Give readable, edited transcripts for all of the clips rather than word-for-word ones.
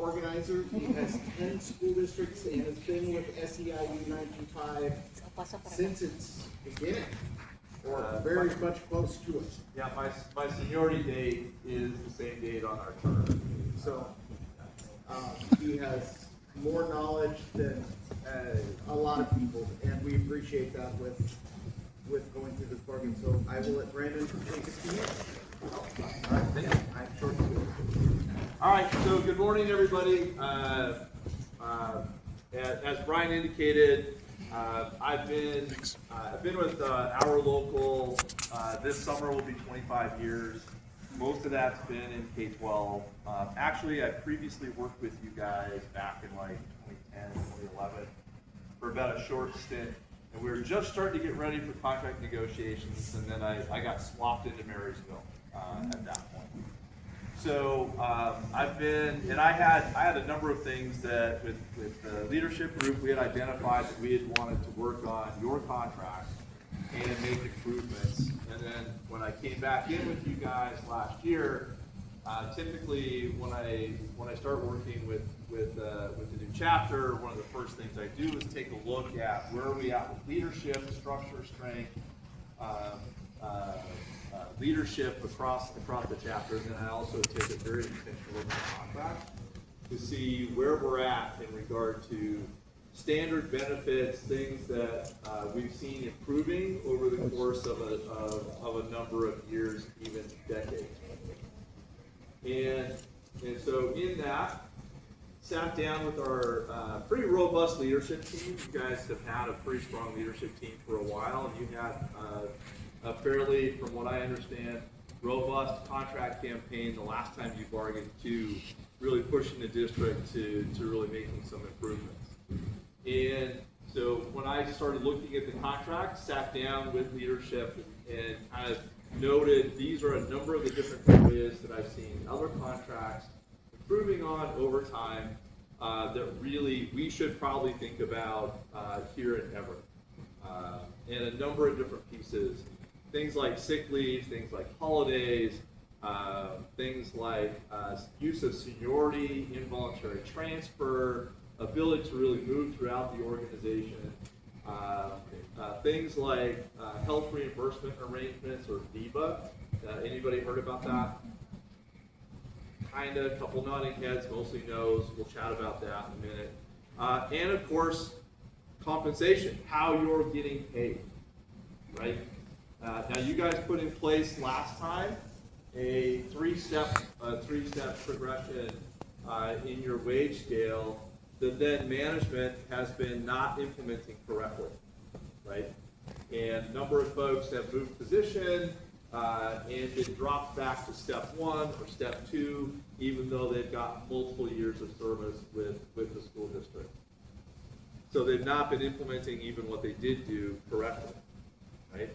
Organizer. He has 10 school districts and has been with SEIU 95 since its beginning, or very much close to it. Yeah, my seniority date is the same date on our term. So he has more knowledge than a lot of people, and we appreciate that with going through this bargain. So I will let Brandon take it from here. All right, thank you. I'm short and sweet. All right, so good morning, everybody. As Brian indicated, I've been with our local. This summer will be 25 years. Most of that's been in K-12. Actually, I previously worked with you guys back in like 2010, 2011 for about a short stint. And we were just starting to get ready for contract negotiations, and then I got swapped into Marysville at that point. So I've been, and I had a number of things that with the leadership group we had identified that we had wanted to work on your contract and make improvements. And then when I came back in with you guys last year, typically when I start working with the new chapter, one of the first things I do is take a look at where are we at with leadership, structure, strength, leadership across the chapter. And then I also take a very intentional look at the contract to see where we're at in regard to standard benefits, things that we've seen improving over the course of a number of years, even decades. And so in that, sat down with our pretty robust leadership team. You guys have had a pretty strong leadership team for a while, and you had a fairly, from what I understand, robust contract campaign the last time you bargained to really pushing the district to really making some improvements. And so when I started looking at the contract, sat down with leadership and kind of noted these are a number of the different areas that I've seen in other contracts improving on over time that really we should probably think about here and ever. And a number of different pieces, things like sick leave, things like holidays, things like use of seniority, involuntary transfer, ability to really move throughout the organization, things like health reimbursement arrangements or VEBA. Anybody heard about that? Kind of, a couple nodding heads, mostly no's. We'll chat about that in a minute. And of course, compensation, how you're getting paid, right? Now you guys put in place last time a three-step progression in your wage scale that then management has been not implementing correctly, right? And a number of folks have moved position and been dropped back to step 1 or step 2, even though they've got multiple years of service with the school district. So they've not been implementing even what they did do correctly, right?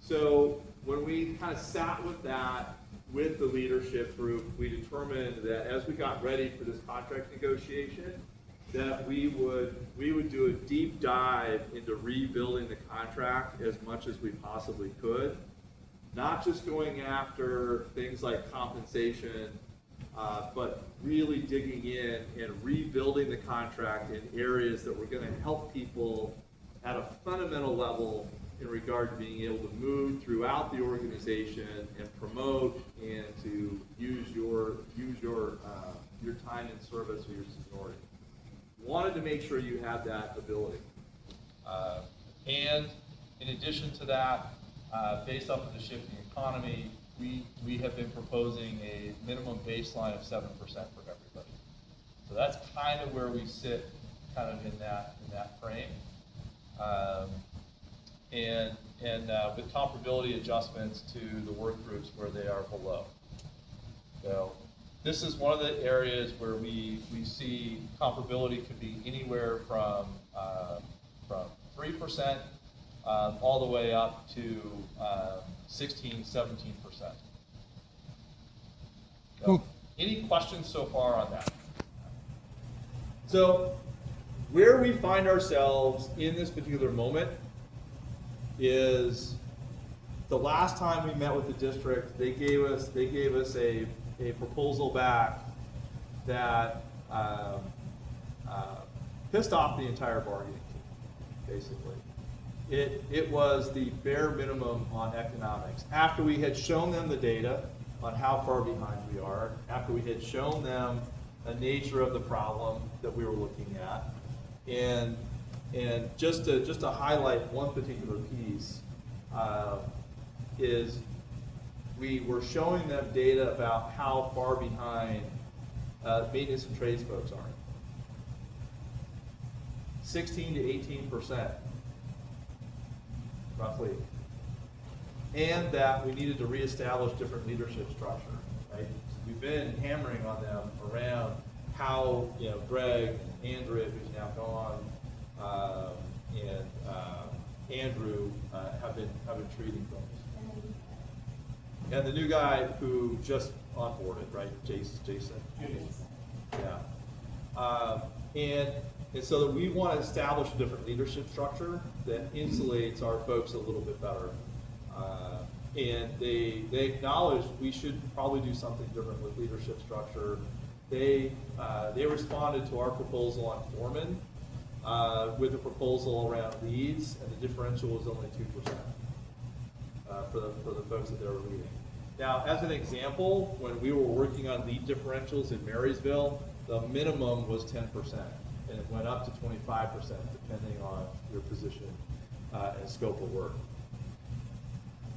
So when we kind of sat with that, with the leadership group, we determined that as we got ready for this contract negotiation, that we would do a deep dive into rebuilding the contract as much as we possibly could. Not just going after things like compensation, but really digging in and rebuilding the contract in areas that were going to help people at a fundamental level in regard to being able to move throughout the organization and promote and to use your time in service or your seniority. Wanted to make sure you had that ability. And in addition to that, based off of the shifting economy, we have been proposing a minimum baseline of 7% for everybody. So that's kind of where we sit, kind of in that frame. And with comparability adjustments to the work groups where they are below. So this is one of the areas where we see comparability could be anywhere from 3% all the way up to 16, 17%. So, any questions so far on that? So where we find ourselves in this particular moment is the last time we met with the district, they gave us a proposal back that pissed off the entire bargaining team, basically. It was the bare minimum on economics. After we had shown them the data on how far behind we are, after we had shown them the nature of the problem that we were looking at, and just to highlight one particular piece, is we were showing them data about how far behind maintenance and trades folks are. 16 to 18%, roughly. And that we needed to reestablish different leadership structure, right? We've been hammering on them around how, Greg and Andrew, who's now gone, and Andrew have been treating things. And the new guy who just onboarded, right, Jason? Yeah. And so that we want to establish a different leadership structure that insulates our folks a little bit better. And they acknowledge we should probably do something different with leadership structure. They responded to our proposal on foreman with a proposal around leads, and the differential was only 2% for the folks that they were leading. Now, as an example, when we were working on lead differentials in Marysville, the minimum was 10%, and it went up to 25% depending on your position and scope of work.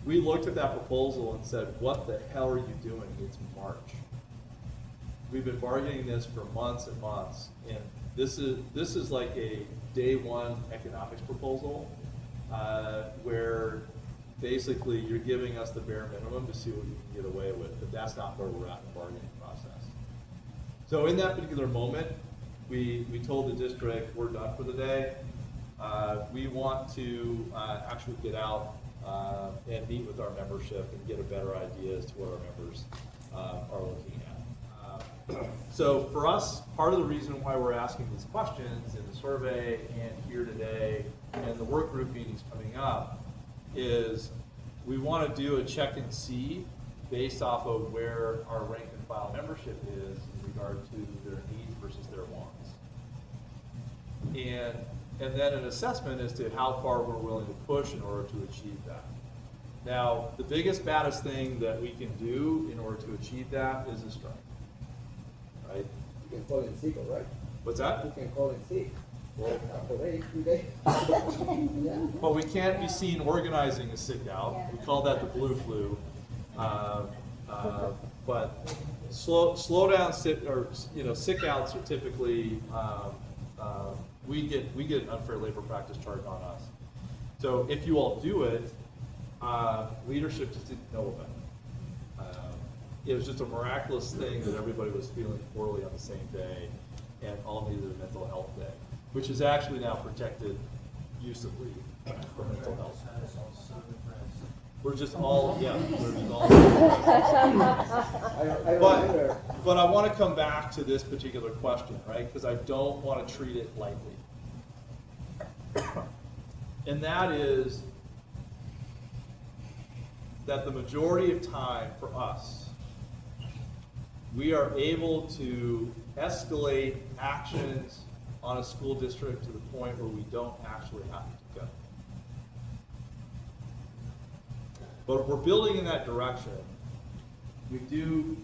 We looked at that proposal and said, what the hell are you doing? It's March. We've been bargaining this for months and months, and this is like a day one economics proposal where basically you're giving us the bare minimum to see what you can get away with, but that's not where we're at in the bargaining process. So in that particular moment, we told the district we're done for the day. We want to actually get out and meet with our membership and get a better idea as to what our members are looking at. So for us, part of the reason why we're asking these questions in the survey and here today and the work group meetings coming up is we want to do a check and see based off of where our rank and file membership is in regard to their needs versus their wants. And then an assessment as to how far we're willing to push in order to achieve that. Now, the biggest, baddest thing that we can do in order to achieve that is a strike, right? You can call in sick, all right? What's that? You can call in sick. Well, after 2 days. Yeah. Well, we can't be seen organizing a sick out. We call that the blue flu. But slow down sick outs are typically we get an unfair labor practice charge on us. So if you all do it, leadership just didn't know about it. It was just a miraculous thing that everybody was feeling poorly on the same day, and all needed a mental health day, which is actually now protected use of leave for mental health. We're just all, yeah, we're just all. But I want to come back to this particular question, right? Because I don't want to treat it lightly. And that is that the majority of time for us, we are able to escalate actions on a school district to the point where we don't actually have to go. But we're building in that direction. We do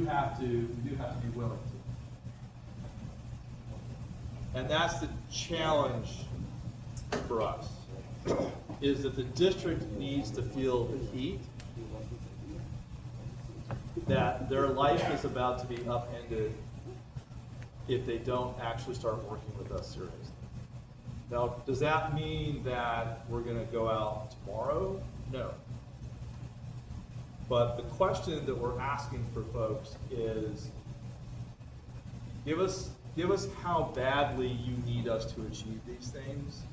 have to be willing to. And that's the challenge for us, is that the district needs to feel the heat, that their life is about to be upended if they don't actually start working with us seriously. Now, does that mean that we're going to go out tomorrow? No. But the question that we're asking for folks is, give us how badly you need us to achieve these things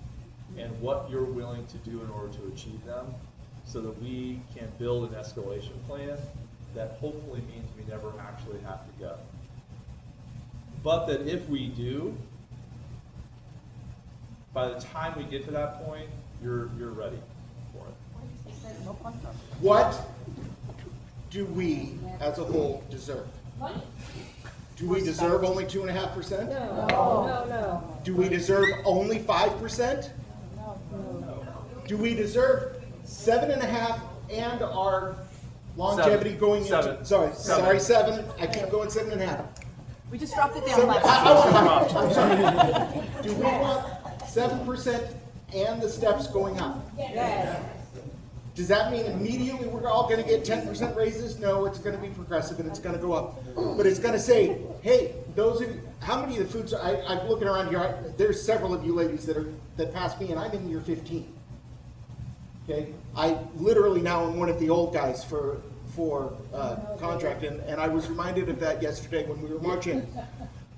and what you're willing to do in order to achieve them, so that we can build an escalation plan that hopefully means we never actually have to go. But that if we do, by the time we get to that point, you're ready for it. What do we as a whole deserve? Do we deserve only 2.5%? No. Do we deserve only 5%? Do we deserve 7.5% and our longevity going into, sorry, 7, I keep going 7.5. We just dropped it down Seven- last I'm sorry. Do we want 7% and the steps going up? Yes. Does that mean immediately we're all gonna get 10% raises? No, it's gonna be progressive and it's gonna go up. But it's gonna say, hey, those of you, how many of the foods, I'm looking around here, there's several of you ladies that passed me and I'm in year 15. Okay, I literally now am one of the old guys for contract, and I was reminded of that yesterday when we were marching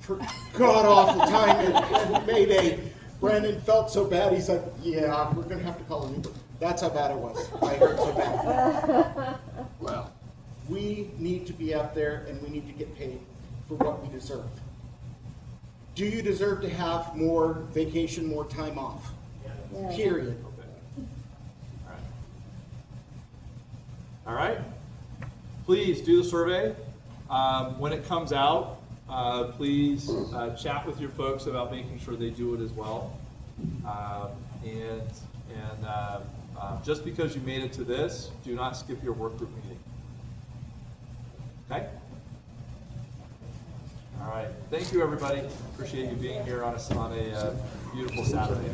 for god awful time in May Day. Brandon felt so bad, he said, yeah, we're gonna have to call an Uber. That's how bad it was. I hurt so bad. Well, we need to be out there and we need to get paid for what we deserve. Do you deserve to have more vacation, more time off? Period. All right. Please do the survey. When it comes out, please chat with your folks about making sure they do it as well. And just because you made it to this, do not skip your work group meeting. Okay? All right. Thank you, everybody. Appreciate you being here on a beautiful Saturday.